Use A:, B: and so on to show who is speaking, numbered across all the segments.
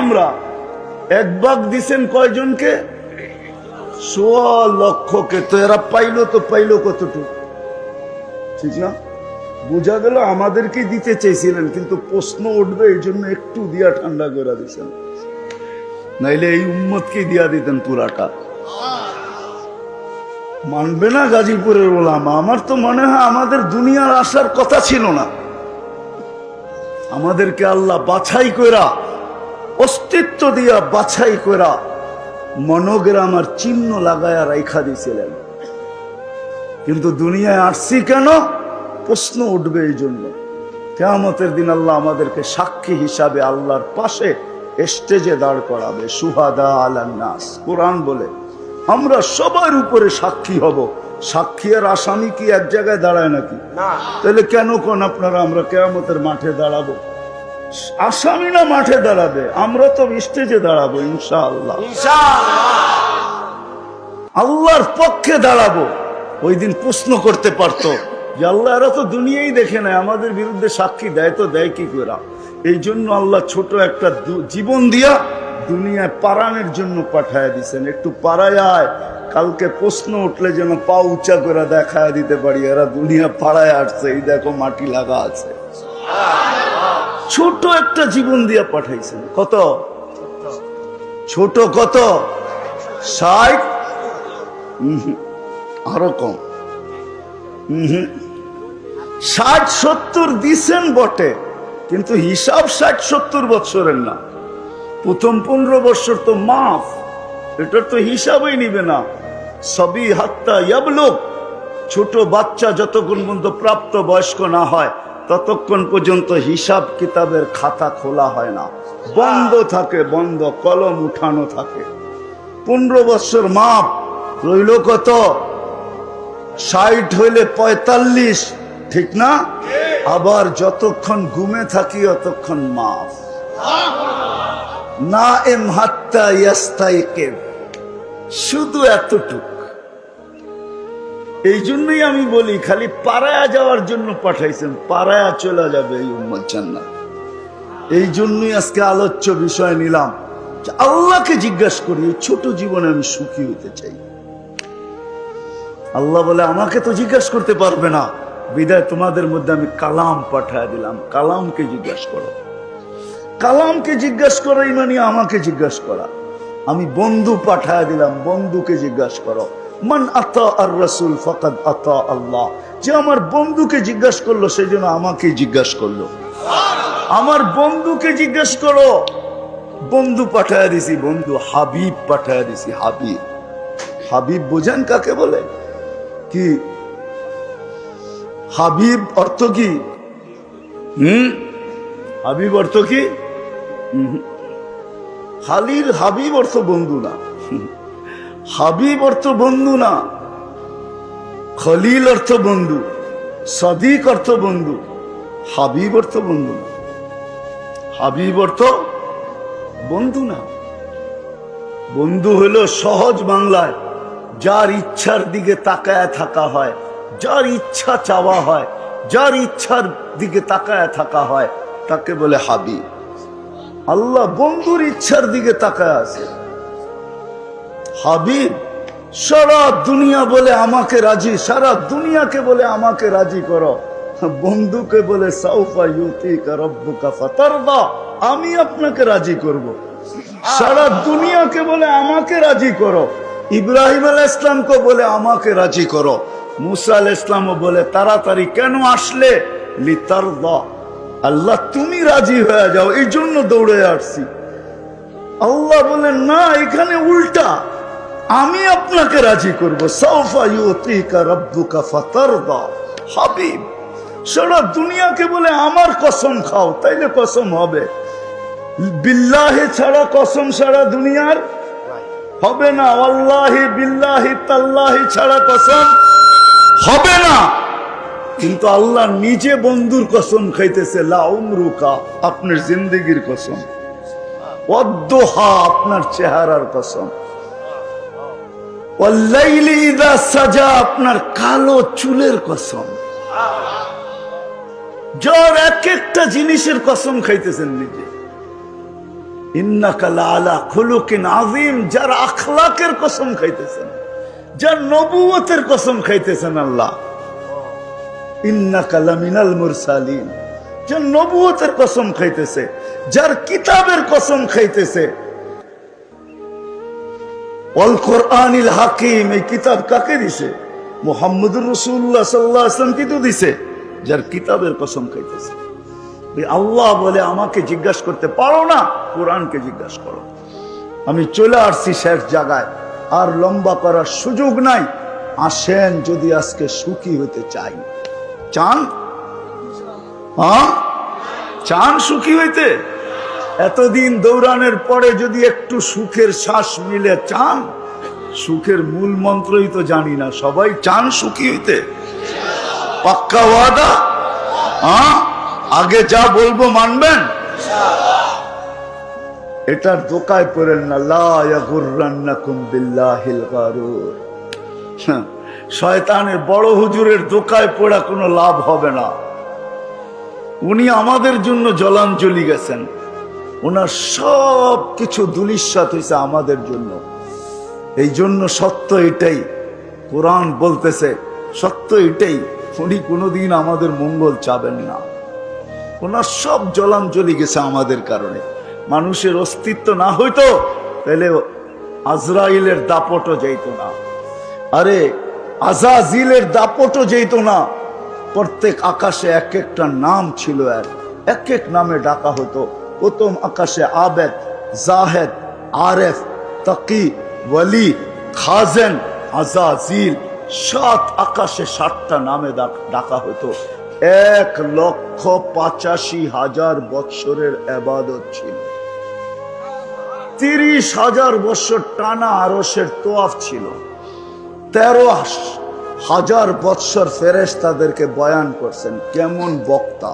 A: আমরা। 1 ভাগ দিছেন কয়জনকে? 1.25 লক্ষকে। তো এরা পাইলো কতটুকু? ঠিক না? বোঝা গেল আমাদেরকে দিতে চাইছিলেন, কিন্তু প্রশ্ন উঠবে এই জন্য একটু দিয়া ঠান্ডা করে দিচ্ছেন, নাইলে এই উম্মতকে দিয়া দিতেন পুরাটা। মানবে না গাজীপুরের ওলামা। আমার তো মনে হয় আমাদের দুনিয়ার আসার কথা ছিল না। আমাদেরকে আল্লাহ বাছাই কইরা, অস্তিত্ব দিয়া বাছাই কইরা মনোগ্রাম আর চিহ্ন লাগায়া রাইখা দিয়েছিলেন। কিন্তু দুনিয়ায় আসছি কেন? প্রশ্ন উঠবে এই জন্য। কিয়ামতের দিন আল্লাহ আমাদেরকে সাক্ষী হিসাবে আল্লাহর পাশে স্টেজে দাঁড় করাবে। সুহাদা আলান নাস, কোরআন বলে আমরা সবার উপরে সাক্ষী হব। সাক্ষী আর আসামি কি এক জায়গায় দাঁড়ায় নাকি? তাহলে কেন কোন আপনারা আমরা কিয়ামতের মাঠে দাঁড়াবো? আসামি না মাঠে দাঁড়াবে, আমরা তো স্টেজে দাঁড়াবো ইনশাআল্লাহ। আল্লাহর পক্ষে দাঁড়াবো। ওই দিন প্রশ্ন করতে পারতো যে আল্লাহ এরা তো দুনিয়াই দেখে নাই, আমাদের বিরুদ্ধে সাক্ষী দেয় তো দেয় কি করে? এই জন্য আল্লাহ ছোট একটা জীবন দিয়া দুনিয়ায় পারানের জন্য পাঠায় দিছেন। একটু পাড়ায় আয়, কালকে প্রশ্ন উঠলে যেন পা উঁচা করে দেখায় দিতে পারি এরা দুনিয়া পাড়ায় আসছে, এই দেখো মাটি লাগা আছে। ছোট একটা জীবন দিয়া পাঠাইছেন। কত ছোট? কত? 60? আরো কম। 60-70 দিছেন বটে, কিন্তু হিসাব 60-70 বছরের না। প্রথম 15 বছর তো মাফ, এটার তো হিসাবই নিবে না। সবই হাত্তা ইয়াবলুগ, ছোট বাচ্চা যতক্ষণ পর্যন্ত প্রাপ্ত বয়স্ক না হয় ততক্ষণ পর্যন্ত হিসাব কিতাবের খাতা খোলা হয় না, বন্ধ থাকে, বন্ধ, কলম উঠানো থাকে। 15 বছর মাপ রইল কত? 60 হইলে 45, ঠিক না? আবার যতক্ষণ ঘুমে থাকি অতক্ষণ মাফ। নাইম হাত্তা ইয়াস্তাইকিব, শুধু এতটুক। এই জন্যই আমি বলি খালি পাড়ায়া যাওয়ার জন্য পাঠাইছেন, পাড়ায়া চলে যাবে এই উম্মত জান্নাত। এই জন্যই আজকে আলোচ্য বিষয় নিলাম যে আল্লাহকে জিজ্ঞাসা করি এই ছোট জীবনে আমি সুখী হতে চাই। আল্লাহ বলে আমাকে তো জিজ্ঞাসা করতে পারবে না, বিদায় তোমাদের মধ্যে আমি কালাম পাঠায় দিলাম। কালামকে জিজ্ঞাসা করো। কালামকে জিজ্ঞাসা করা মানে আমাকে জিজ্ঞাসা করা। আমি বন্ধু পাঠায় দিলাম, বন্ধুকে জিজ্ঞাসা করো। মান আতা আর রাসূল ফাকাদ আতা আল্লাহ। যে আমার বন্ধুকে জিজ্ঞাসা করলো সেই জন্য আমাকে জিজ্ঞাসা করলো। আমার বন্ধুকে জিজ্ঞাসা করো। বন্ধু পাঠায় দিছি, বন্ধু হাবিব পাঠায় দিছি। হাবিব, হাবিব বোঝেন কাকে বলে? কি হাবিব অর্থ কি? হাবিব অর্থ কি? খালিল হাবিব অর্থ বন্ধু না। হাবিব অর্থ বন্ধু না। খলিল অর্থ বন্ধু, সাদিক অর্থ বন্ধু, হাবিব অর্থ বন্ধু না। হাবিব অর্থ বন্ধু না। বন্ধু হলো সহজ বাংলায় যার ইচ্ছার দিকে তাকায় থাকা হয়, যার ইচ্ছা চাওয়া হয়, যার ইচ্ছার দিকে তাকায় থাকা হয়, তাকে বলে হাবিব। আল্লাহ বন্ধুর ইচ্ছার দিকে তাকায় আছে। হাবিব সারা দুনিয়া বলে আমাকে রাজি, সারা দুনিয়াকে বলে আমাকে রাজি করো। বন্ধুকে বলে সাউফা ইউতিকা রাব্বুকা ফাতারদা, আমি আপনাকে রাজি করব। সারা দুনিয়াকে বলে আমাকে রাজি করো। ইব্রাহিম আলাইহিস সালামকে বলে আমাকে রাজি করো। মুসা আলাইহিস সালামও বলে তাড়াতাড়ি কেন আসলে? লিতারদা, আল্লাহ তুমি রাজি হয়ে যাও, এই জন্য দৌড়ে আসছি। আল্লাহ বলেন না, এখানে উল্টা, আমি আপনাকে রাজি করব। সাউফা ইউতিকা রাব্বুকা ফাতারদা। হাবিব সারা দুনিয়াকে বলে আমার কসম খাও, তাইলে কসম হবে। বিল্লাহি ছাড়া কসম সারা দুনিয়ার হবে না। আল্লাহি বিল্লাহি তাল্লাহি ছাড়া কসম হবে না। কিন্তু আল্লাহ নিজে বন্ধুর কসম খাইতেছে, লা উমরুকা, আপনার জিন্দেগির কসম, ওয়াদ্দুহা, আপনার চেহারার কসম, ওয়াল্লাইলি ইযা সাজা, আপনার কালো চুলের কসম। যার এক একটা জিনিসের কসম খাইতেছেন নিজে। ইন্নাকা লাআলা খুলুকিন আযীম, যার আখলাকের কসম খাইতেছেন, যার নবুয়তের কসম খাইতেছেন আল্লাহ। ইন্নাকা লামিনাল মুরসালিন, যার নবুয়তের কসম খাইতেছে, যার কিতাবের কসম খাইতেছে। ওয়াল কোরআনিল হাকিম, এই কিতাব কাকে দিছে? মুহাম্মদুর রাসূলুল্লাহ সাল্লাল্লাহু আলাইহি ওয়াসাল্লাম কি তো দিছে? যার কিতাবের কসম খাইতেছে। আল্লাহ বলে আমাকে জিজ্ঞাসা করতে পারো না, কোরআনকে জিজ্ঞাসা করো। আমি চলে আসছি শেষ জায়গায়, আর লম্বা করার সুযোগ নাই। আসেন, যদি আজকে সুখী হতে চাই। চান? হ্যাঁ, চান সুখী হইতে? এতদিন দৌড়ানোর পরে যদি একটু সুখের শ্বাস মিলে, চান? সুখের মূল মন্ত্রই তো জানি না, সবাই চান সুখী হইতে? পাক্কা ওয়াদা? হ্যাঁ, আগে যা বলবো মানবেন? এটার দোকায় পড়েন না, লা ইয়াগুররান্নাকুম বিল্লাহিল গারুর। শয়তানের বড় হুজুরের দোকায় পড়া কোনো লাভ হবে না। উনি আমাদের জন্য জলাঞ্জলি গেছেন, ওনার সব কিছু ধূলিসাৎ হয়েছে আমাদের জন্য। এই জন্য সত্য এটাই, কোরআন বলতেছে সত্য এটাই, উনি কোনোদিন আমাদের মঙ্গল চাবেন না। ওনার সব জলাঞ্জলি গেছে আমাদের কারণে। মানুষের অস্তিত্ব না হইতো তাহলে আজরাইলের দাপটও যেত না, আরে আজাজিলের দাপটও যেত না। প্রত্যেক আকাশে এক একটা নাম ছিল, এক এক নামে ডাকা হতো। প্রথম আকাশে আবেদ, জাহেদ, আরেফ, তাকি, ওয়ালি, খাজেন, আজাজিল, 7 আকাশে 7টা নামে ডাকা হতো। 1,85,000 বৎসরের ইবাদত ছিল। 30,000 বৎসর টানা আরশের তোয়াফ ছিল। 13,000 বৎসর ফেরেশতাদেরকে বয়ান করছেন। কেমন বক্তা!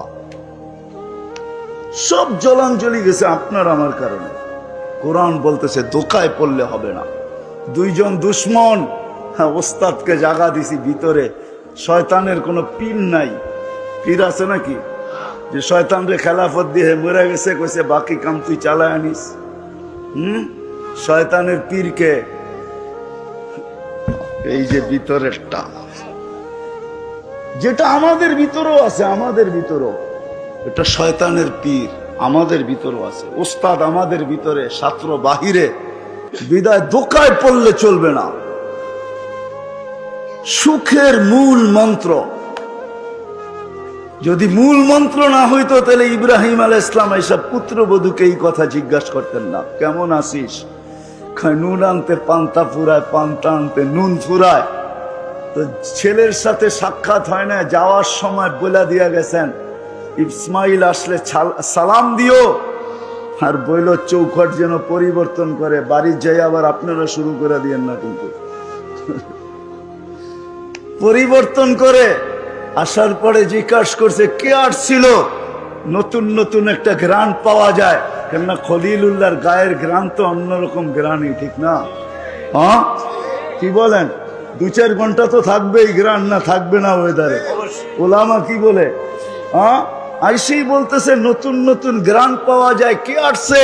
A: সব জলাঞ্জলি গেছে আপনার আমার কারণে। কোরআন বলতেছে দোকায় পড়লে হবে না। 2 জন দুশ্মন, হ্যাঁ, ওস্তাদকে জাগা দিছি ভিতরে। শয়তানের কোনো পীর নাই। পীর আছে নাকি যে শয়তানরে খেলাফত দিয়ে মরে গেছে, কইছে বাকি কাম তুই চালায় আনিস? শয়তানের পীরকে এই যে ভিতরেরটা, যেটা আমাদের ভিতরেও আছে, আমাদের ভিতরেও এটা শয়তানের পীর আমাদের ভিতরেও আছে। ওস্তাদ আমাদের ভিতরে, ছাত্র বাহিরে। বিদায় দোকায় পড়লে চলবে না। সুখের মূল মন্ত্র, যদি মূল মন্ত্র না হইতো তাহলে ইব্রাহিম আলাইহিস সালাম এইসব পুত্রবধূকে এই কথা জিজ্ঞাসা করতেন না, কেমন আছিস? নুন আনতে পান্তা ফুরায়, পান্তা আনতে নুন ফুরায়। তো ছেলের সাথে সাক্ষাৎ হয় না, যাওয়ার সময় বলে দিয়া গেছেন ইসমাইল আসলে সালাম দিও, আর বইল চৌখট যেন পরিবর্তন করে। বাড়ির যাই আবার আপনারা শুরু করে দিয়েন না কিন্তু। পরিবর্তন করে আসার পরে জিজ্ঞাসা করছে কে আসছিল। নতুন নতুন একটা গ্রান পাওয়া যায়, কেননা খলিলুল্লাহর গায়ের গ্রান তো অন্যরকম গ্রানই, ঠিক না? হ্যাঁ, কি বলেন? 2-4 ঘন্টা তো থাকবেই গ্রান, না থাকবে না ওয়েদারে? ওলামা কি বলে? হ্যাঁ, আইসেই বলতেছে নতুন নতুন গ্রান পাওয়া যায়, কে আসছে?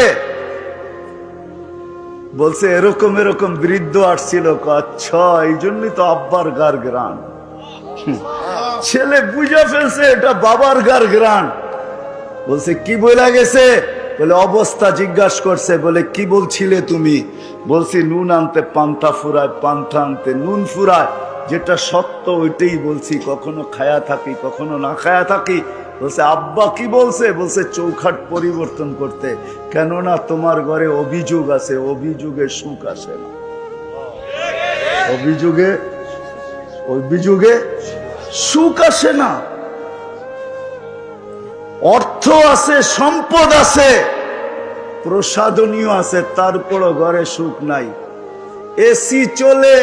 A: বলছে এরকম এরকম বৃদ্ধ আসছিল। আচ্ছা, এই জন্যই তো আব্বার গার গ্রান। ছেলে বুঝা ফেলছে এটা বাবার গার গ্রান। বলছে কি বইলা গেছে? বলে অবস্থা জিজ্ঞাসা করছে। বলে কি বলছিলে তুমি? বলছি নুন আনতে পান্তা ফুরায়, পান্তা আনতে নুন ফুরায়। যেটা সত্য ওইটাই বলছি, কখনো খায়া থাকি কখনো না খায়া থাকি। বলছে আব্বা কি বলছে? বলছে চৌখাট পরিবর্তন করতে, কেননা তোমার ঘরে অভিযোগ আছে, অভিযোগে সুখ আসে না। অভিযোগে সুখ আসে না। অর্থ আছে, সম্পদ আছে, প্রসাদনীয় আছে, তারপরও ঘরে সুখ নাই। এসি চলে,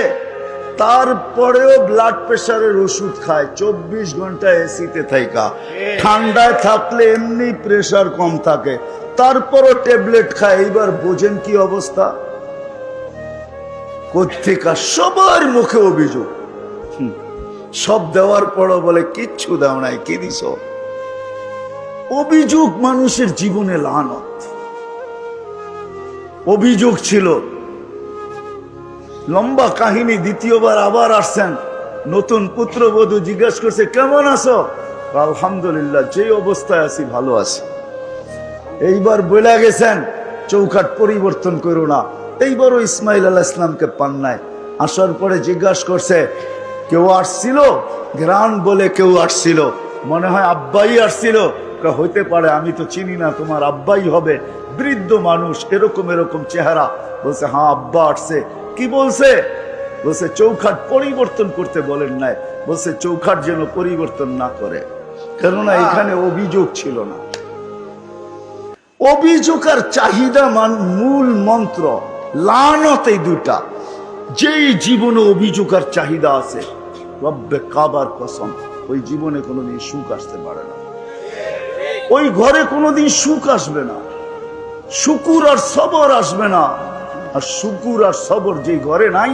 A: তারপরেও ব্লাড প্রেশারের ওষুধ খায়, 24 ঘন্টা এসিতে থাকা। ঠান্ডায় থাকলে এমনি প্রেশার কম থাকে, তারপরও ট্যাবলেট খায়। এইবার বোঝেন কি অবস্থা। কোত্থেকা সবার মুখে অভিযোগ। সব দেওয়ার পরও বলে কিচ্ছু দাও নাই, কি দিছ? অভিযোগ মানুষের জীবনে লানত। অভিযোগ ছিল, লম্বা কাহিনী। দ্বিতীয়বার আবার আসছেন, নতুন পুত্রবধূ জিজ্ঞেস করছে কেমন আছো? আলহামদুলিল্লাহ, যে অবস্থায় আছি ভালো আছি। এইবার বলে গেছেন চৌকাট পরিবর্তন করো না। এইবারও ইসমাইল আলাইহিস ইসলামকে পান নাই। আসার পরে জিজ্ঞাসা করছে কেউ আসছিল? গ্রান বলে কেউ আসছিল, মনে হয় আব্বাই আসছিল। হইতে পারে, আমি তো চিনি না, তোমার আব্বাই হবে, বৃদ্ধ মানুষ, এরকম এরকম চেহারা। বলছে হ্যাঁ আব্বা আসছে। কি বলছে? বলছে চৌখাট পরিবর্তন করতে বলেন নাই। বলছে চৌখাট যেন পরিবর্তন না করে, কেননা এখানে অভিযোগ ছিল না। অভিযোগ আর চাহিদা মূল মন্ত্র, লানত এই দুটা। যেই জীবনে অভিযোগ আর চাহিদা আছে, রব্বে কাবার কসম, ওই জীবনে কোনোদিন সুখ আসতে পারে না, ওই ঘরে কোনোদিন সুখ আসবে না, শুকুর আর সবর আসবে না। আর শুকুর আর সবর যেই ঘরে নাই,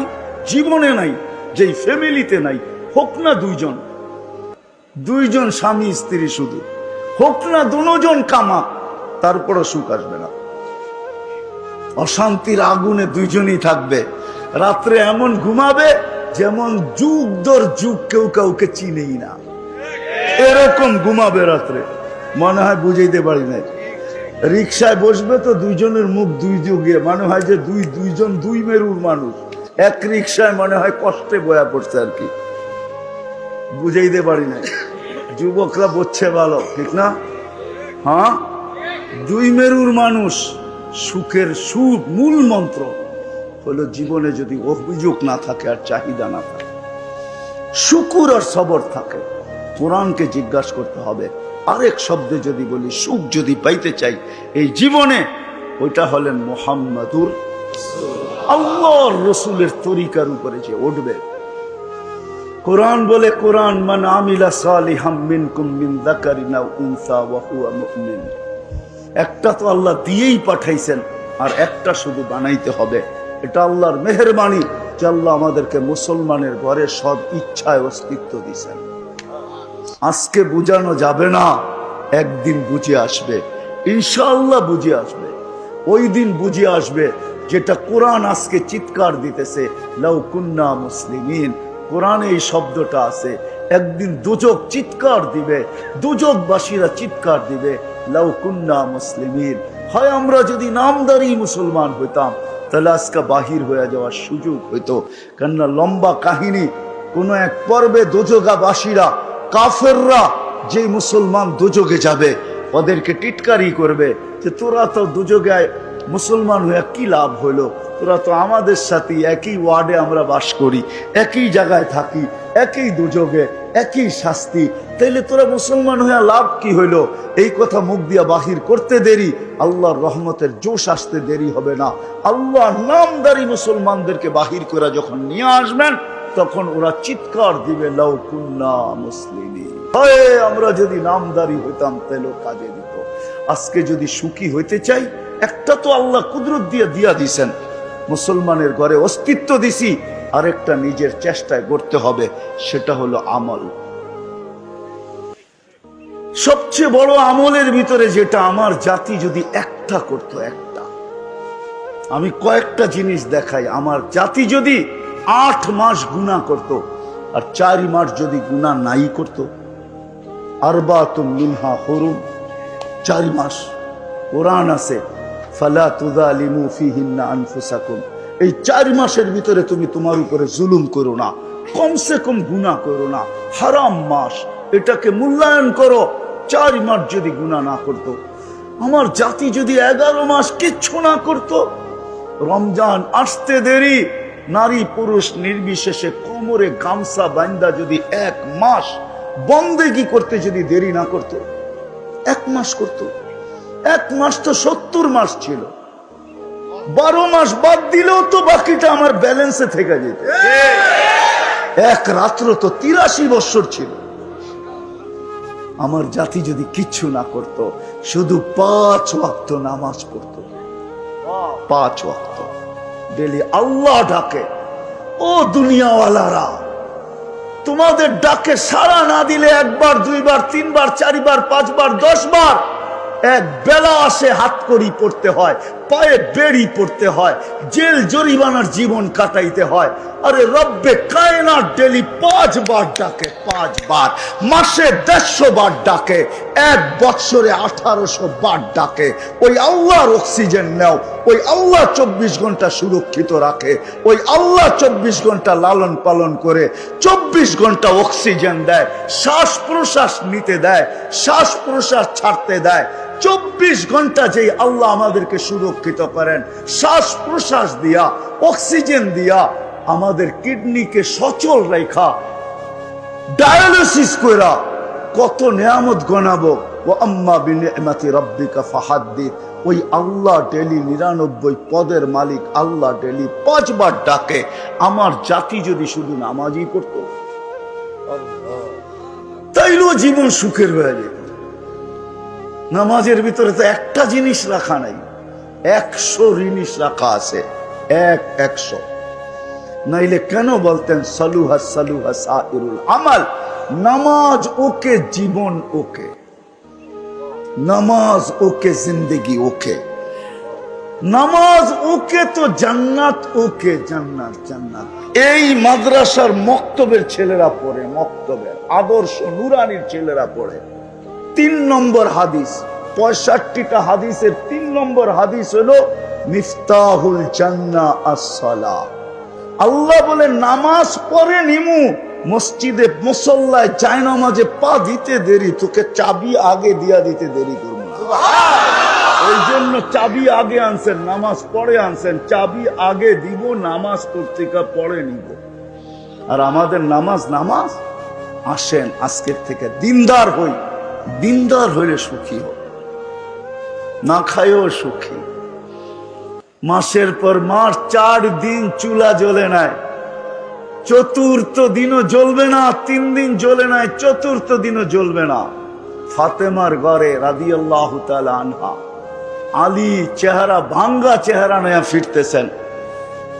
A: জীবনে নাই, যেই ফ্যামিলিতে নাই, হোক না দুইজন স্বামী স্ত্রী, শুধু হোক না দুজন কামা, তারপরও সুখ আসবে না। অশান্তির আগুনে দুইজনই থাকবে। রাত্রে এমন ঘুমাবে যেমন যুগ দর যুগ কেউ কাউকে চিনেই না, এরকম ঘুমাবে রাত্রে। মনে হয় বুঝাইতে পারি না। রিক্সায় বসবে তো দুইজনের মুখ দুই যুগে, মনে হয় যে দুইজন দুই মেরুর মানুষ এক রিক্সায়, মনে হয় কষ্টে বয়া পড়ছে আর কি, বুঝাইতে পারি না। যুবকরা বলছে ভালো, ঠিক না? হ্যাঁ, দুই মেরুর মানুষ। সুখের সুখ মূল মন্ত্র হলো জীবনে যদি অভিযোগ না থাকে আর চাহিদা না থাকে, শুকুর আর সবর থাকে। কোরআনকে জিজ্ঞাসা করতে হবে, আরেক শব্দে যদি বলি, সুখ যদি পাইতে চাই এই জীবনে, ওইটা হলেন মুহাম্মাদুর আল্লাহর রসুলের তরিকার উপরে যে উঠবে। কোরআন বলে, কোরআন মান আমিলা সালিহাম মিনকুম মিন যাকারিন আও উনসা ওয়া হুয়া মুমিন। একটা তো আল্লাহ দিয়েই পাঠাইছেন, আর একটা শুধু বানাইতে হবে। এটা আল্লাহর মেহেরবানি যে আল্লাহ আমাদেরকে মুসলমানের ঘরে সব ইচ্ছায় অস্তিত্ব দিয়েছেন। আজকে বুঝানো যাবে না, একদিন বুঝে আসবে, ইনশাআল্লাহ বুঝে আসবে। ওই দিন বুঝে আসবে যেটা কোরআন আজকে চিৎকার দিতেছে, লাউ কুন্না মুসলিমিন। কোরআনে এই শব্দটা আছে। একদিন দুজক চিৎকার দিবে, দুজকবাসীরা চিৎকার দিবে, লাউ কুন্না মুসলিমিন। হয় আমরা যদি নামদারি মুসলমান হইতাম, তাহলে আজকে বাহির হয়ে যাওয়ার সুযোগ হইতো। কেননা লম্বা কাহিনী, কোন এক পর্বে দোজগাবাসীরা, কাফেররা, যে মুসলমান দুযোগে যাবে, ওদেরকে টিটকারি করবে যে তোরা তো দুযোগে মুসলমান হয়ে কি লাভ হইলো, তোরা তো আমাদের সাথে একই ওয়ার্ডে আমরা বাস করি, একই জায়গায় থাকি, একই দুযোগে, একই শাস্তি, তাইলে তোরা মুসলমান হয়ে লাভ কি হইলো? এই কথা মুখ দিয়া বাহির করতে দেরি, আল্লাহর রহমতের জোশ আসতে দেরি হবে না। আল্লাহ নামদারি মুসলমানদেরকে বাহির করে যখন নিয়ে আসবেন, তখন ওরা চিৎকার দিবে, লাউ কুন্না মুসলিমিন। আমরা যদি নামদারি হইতাম তাহলে কাজে দিত। আজকে যদি সুখী হইতে চাই, একটা তো আল্লাহ কুদরত দিয়ে দিয়া দিছেন, মুসলমানের ঘরে অস্তিত্ব দিছি, আরেকটা নিজের চেষ্টায় করতে হবে, সেটা হলো আমল। সবচেয়ে বড় আমলের ভিতরে যেটা আমার জাতি যদি একটা করত, একটা, আমি কয়েকটা জিনিস দেখাই, আমার জাতি যদি 8 মাস গুনাহ করত আর 4 মাস যদি গুনাহ নাই করত, আরবাতুম মিনহা হুরুম, 4 মাস কোরআন আছে, ফালা তুযালিমু ফীহিন্না আনফুসাকুম। এই 4 মাসের ভিতরে তুমি তোমার উপরে জুলুম করো না, কমসে কম গুনাহ করো না, হারাম মাস, এটাকে মূল্যায়ন করো। 4 মাস যদি গুনাহ না করত, আমার জাতি যদি 11 মাস কিচ্ছু না করত, রমজান আসতে দেরি, নারী পুরুষ নির্বিশেষে কোমরে গামছা বান্দা যদি 1 মাস বন্দেগী করতে যদি দেরি না করত, 1 মাস করত। 1 মাস তো 70 মাস ছিল, 12 মাস বাদ দিলেও তো বাকিটা আমার ব্যালেন্সে থেকে যেত। এক রাত্র তো 83 বছর ছিল। আমার জাতি যদি কিচ্ছু না করত, শুধু 5 ওয়াক্ত নামাজ পড়তো, 5 ওয়াক্ত ডেলি আল্লাহ ডাকে। ও দুনিয়াওয়ালারা, তোমাদের ডাকে সাড়া না দিলে 1 বার 2 বার 3 বার 4 বার 5 বার 10 বার এক বেলা আসে হাত করি পড়তে হয়, পায়ে বেড়ি পড়তে হয়, জেল জরিমানার জীবন কাটাইতে হয়। আরে রব্বে কায়নাত ডেলি 5 বার ডাকে, 5 বার, মাসে 150 বার ডাকে, 1 বছরে 1800 বার ডাকে। ওই আল্লাহর অক্সিজেন নাও, ওই আল্লাহ 24 ঘন্টা সুরক্ষিত রাখে, ওই আল্লাহ 24 ঘন্টা লালন পালন করে, 24 ঘন্টা অক্সিজেন দেয়, শ্বাস প্রশ্বাস নিতে দেয়, শ্বাস প্রশ্বাস ছাড়তে দেয়। 24 ঘন্টা যেই আল্লাহ আমাদেরকে সুরক্ষিত করেন, শ্বাস প্রশ্বাস দিয়া, অক্সিজেন দিয়া, আমাদের কিডনিকে সচল রেখা, ডায়ালিসিস কইরা কত নিয়ামত গনাবো। ও আম্মা বিনিআমাতি রাব্বিকা ফাহাদ্দিস। ওই আল্লাহ ডেলি 99 পদের মালিক আল্লাহ ডেলি 5 বার ডাকে। আমার জাতি যদি শুধু নামাজই পড়তো তাইলেও জীবন সুখের হয়ে যেত। নামাজের ভিতরে তো একটা জিনিস রাখা নাই, 100 জিনিস রাখা আছে, 100। নাইলে কেন বলতেন সালুহা সালুহা সাইরুল আমাল? নামাজ ওকে, জীবন ওকে, নামাজ ওকে, জিন্দেগি ওকে, নামাজ ওকে তো জান্নাত ওকে, জান্নাত জান্নাত। এই মাদ্রাসার মক্তবের ছেলেরা পড়ে, মক্তবের আদর্শ নুরানির ছেলেরা পড়ে। 3 নম্বর হাদিস, 65টা হাদিসের 3 নম্বর হাদিস হলো মিফতাহুল জান্নাহ আস-সালাহ। আল্লাহ বলে নামাজ পড়ে নিমু, মসজিদে মুসল্লায় জায়নামাজে পা দিতে দেরি, তোকে চাবি আগে দিয়া দিতে দেরি করবো না। ওই জন্য চাবি আগে আনছেন, নামাজ পড়ে আনছেন, চাবি আগে দিব, নামাজ পত্রিকা পড়ে নিব। আর আমাদের নামাজ নামাজ আসেন আজকের থেকে দিনদার হই, দিনদার হইলে সুখী হই, না খাইও সুখী। মাসের পর মাস 4 দিন চুলা জ্বলে নাই, 4th দিনও জ্বলবে না, 3 দিন জ্বলে নাই, 4th দিনও জ্বলবে না। ফাতেমার ঘরে রাদিয়াল্লাহু তাআলা আনহা, আলী চেহারা ভাঙ্গা চেহারা নয়া ফিরতেছেন।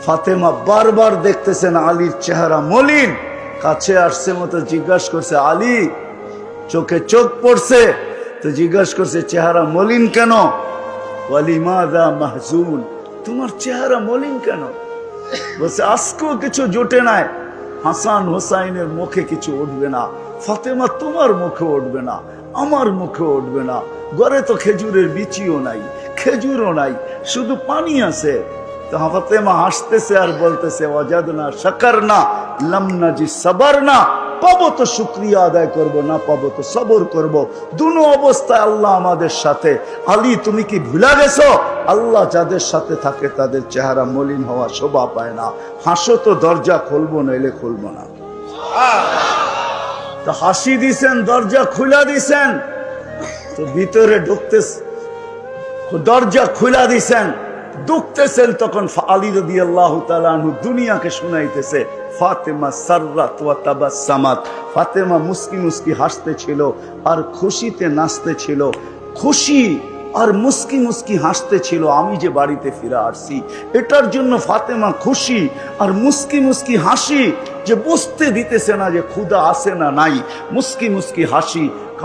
A: ফাতেমা বারবার দেখতেছেন আলীর চেহারা মলিন, কাছে আসছে মতো জিজ্ঞাসা করছে, আলী চোখে চোখ পড়ছে তো জিজ্ঞাসা করছে চেহারা মলিন কেন? ওয়ালিমাযা মাহজুন, তোমার চেহারা মলিন কেন? বলছে আজকেও কিছু জোটে নাই, হাসান হোসাইনের মুখে কিছু উঠবে না, ফাতেমা তোমার মুখে উঠবে না, আমার মুখে উঠবে না, ঘরে তো খেজুরের বিচিও নাই, খেজুরও নাই, শুধু পানি আছে। তো ফাতেমা হাসতেছে আর বলতেছে ওয়াজাদনা শাকারনা লাম নাজি সাবারনা, পাবো তো শুকরিয়া আদায় করব, না পাবো তো সবর করব, দুনো অবস্থায় আল্লাহ আমাদের সাথে। আলী তুমি কি ভুলা গেছো? আল্লাহ যাদের সাথে থাকে তাদের চেহারা মলিন হওয়া শোভা পায় না। হাসো তো দরজা খুলবো, নইলে খুলবো না। তো হাসি দিছেন, দরজা খুলা দিছেন, তো ভিতরে ঢুকতে, দরজা খুলা দিছেন, ঢুকতেছেন, তখন আলী রাদিয়াল্লাহু তাআলা আনহু দুনিয়াকে শুনাইতেছে ফাতেমা সাররাত ওয়া তাবাসসামাত। ফাতেমা মুস্কি মুস্কি হাসতেছিল আর খুশিতে নাচতেছিল, খুশি আর মুস্কি মুস্কি হাসতেছিল। আমি যে বাড়িতে ফিরে আসছি এটার জন্য ফাতেমা খুশি আর মুস্কি মুস্কি হাসি, যে বুঝতে দিতেছে না যে ক্ষুধা আছে না নাই, মুস্কি মুস্কি হাসি।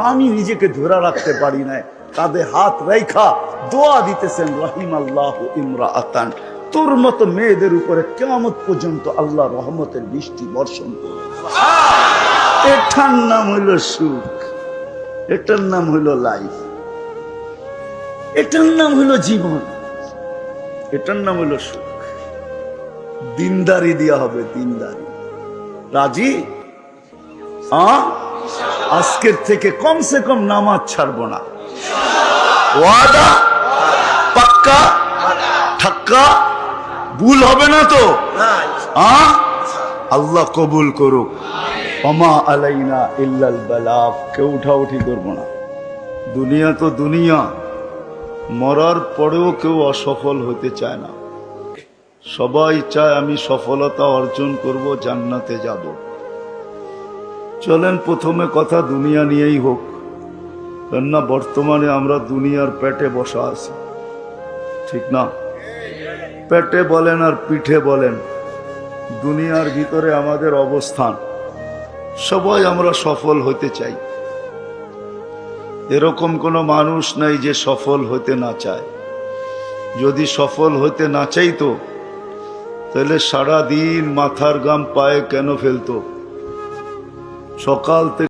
A: আমি নিজেকে ধরে রাখতে পারি না, কাঁধে হাত রেখা দোয়া দিতেছেন রাহিমাল্লাহু ইমরাআতান, তোর মতো মেয়েদের উপরে কিয়ামত পর্যন্ত আল্লাহ রহমতের বৃষ্টি বর্ষণ করবে। এটার নাম হইল সুখ, এটার নাম হইল লাইফ, এটার নাম হইল জীবন, এটার নাম হইল সুখ। দিনদারি দেওয়া হবে, দিনদারি। রাজি? আজকের থেকে কমসে কম নামাজ ছাড়বো না। ওয়াদা? পাক্কা? ঠাক্কা? ভুল হবে না তো? আল্লাহ কবুল করুক। ওমা আলাইনা ইল্লাল বালাগ। কেউ উঠাউঠি করবো না। দুনিয়া তো দুনিয়া, মরার পরেও কেউ অসফল হতে চায় না। সবাই চায় আমি সফলতা অর্জন করব, জান্নাতে যাব। চলেন প্রথমে কথা দুনিয়া নিয়েই হোক, কেননা বর্তমানে আমরা দুনিয়ার পেটে বসা আছি, ঠিক না? পেটে বলেন আর পিঠে বলেন, দুনিয়ার ভিতরে আমাদের অবস্থান। সবাই আমরা সফল হতে চাই, এরকম কোনো মানুষ নাই যে সফল হতে না চায়। যদি সফল হইতে না চাইতো তাহলে সারা দিন মাথার গাম পায়ে কেন ফেলতো? সকাল থেকে